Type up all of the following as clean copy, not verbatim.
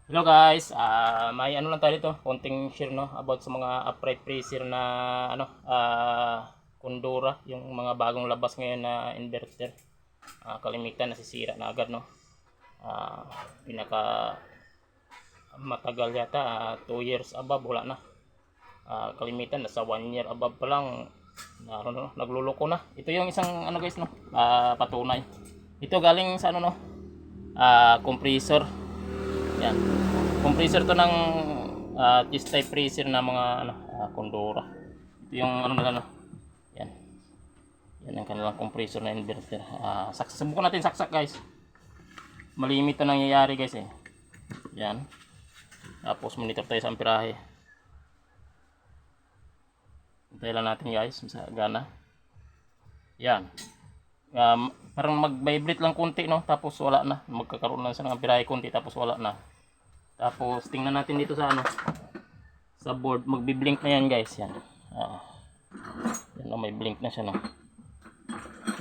Hello guys, may ano lang tayo dito, konting share no about sa mga upright freezer na Kondora, yung mga bagong labas ngayon na inverter. Kalimitan nasisira na agad no. Pinaka matagal yata 2 years above wala na. Kalimitan nasa 1 year above pa lang nagluloko na. Ito yung isang ano guys no, patunay. Ito galing sa ano no, compressor. Yan. Compressor to ng this type freezer na mga Kondora. Ito yung ano nila no. Yan. Yan ang kanilang compressor na inverter. Subukan natin saksak guys. Malimit to nangyayari guys eh. Yan. Tapos monitor tayo sa amperahe. Hintayin lang natin guys sa gana. Yan. Parang mag-vibrate lang konti no, tapos wala na. Magkakaroon na siya ng amperahe konti tapos wala na. Tapos tingnan natin dito sa ano, sa board, magbi-blink na yan guys, yan. Yan no, may blink na siya no.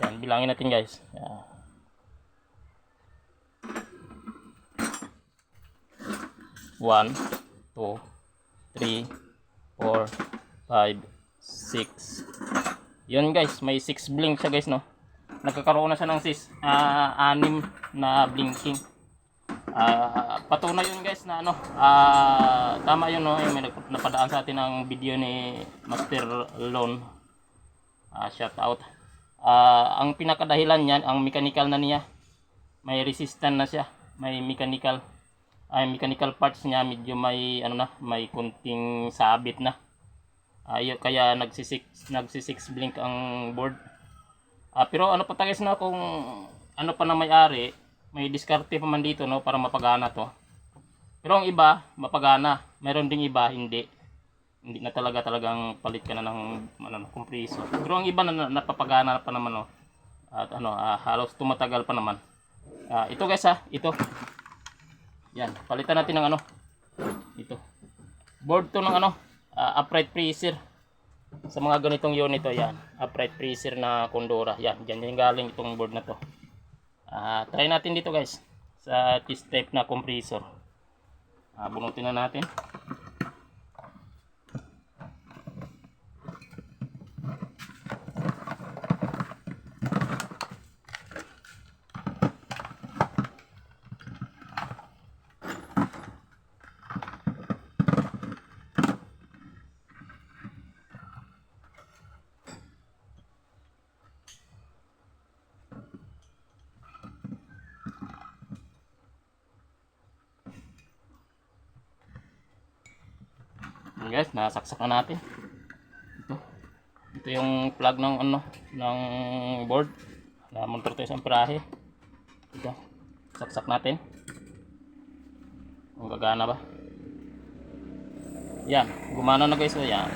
Yan, bilangin natin guys. 1 2 3 4 5 6. Yun guys, may 6 blink siya guys no. Nagkakaroon na siya ng 6 na blinking. Patunay yun guys na ano, tama yun no, may napadaan sa atin ang video ni Master Lone. Shout out. Ang pinakadahilan niyan, ang mechanical na niya, may resistant na siya, may mechanical parts niya medyo may ano na, may kunting sabit na. Kaya nagsi-6 blink ang board. Pero ano pa guys na, kung ano pa na may-ari, may diskarte pa man dito no para mapagana to. Pero ang iba mapagana, meron ding iba hindi na talagang palit ka na ng compressor. Pero ang iba na napapagana pa naman no. At halos tumatagal pa naman. Ito guys ito. Yan, palitan natin ng ito. Board to ng upright freezer. Sa mga ganitong unit to, yan, upright freezer na Kondora. Yan, diyan galing itong board na to. Try natin dito guys sa this type na compressor. Bunutin na natin. Guys, nasaksak na natin. Ito yung plug ng board na monitor tayo sa amperahe. Ito, saksak natin. Kung gagana ba. Yan, gumana na guys. Yan,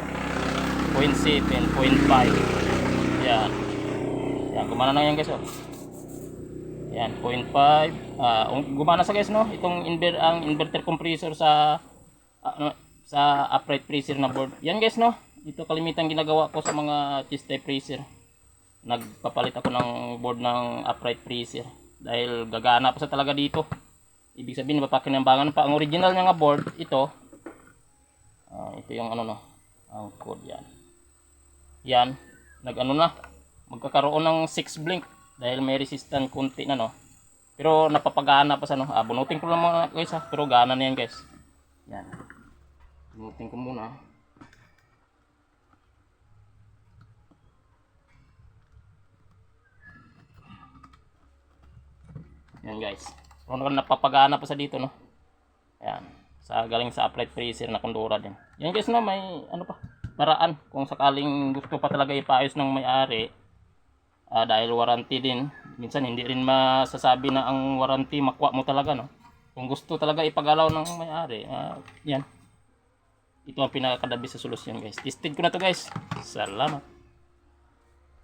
0.7, 0.5. Yan. Yan, gumana na yan guys. Yan, 0.5. Gumana sa guys no, itong ang inverter compressor sa sa upright freezer na board. Yan guys no, ito kalimitan ginagawa ko sa mga this type freezer. Nagpapalit ako ng board ng upright freezer dahil gagana pa sa talaga dito. Ibig sabihin mapakinambangan pa ang original niya nga board. Ito ito yung ang code yan. Yan, magkakaroon ng 6 blink dahil may resistant kunti na no. Pero napapagana pa sa bunutin ko lang mga guys pero gana na yan guys. Yan. Bunutin ko muna. Yan guys. So, napapagana pa sa dito no. Ayan. Galing sa upright freezer na Kondora din. Yan guys no, may paraan kung sakaling gusto pa talaga ipaayos ng may-ari. Dahil warranty din. Minsan hindi rin masasabi na ang warranty makuha mo talaga no. Kung gusto talaga ipagalaw ng may-ari, yan. Ito ang pinakakadabi sa solusyon guys. Tested ko na to guys. Salamat.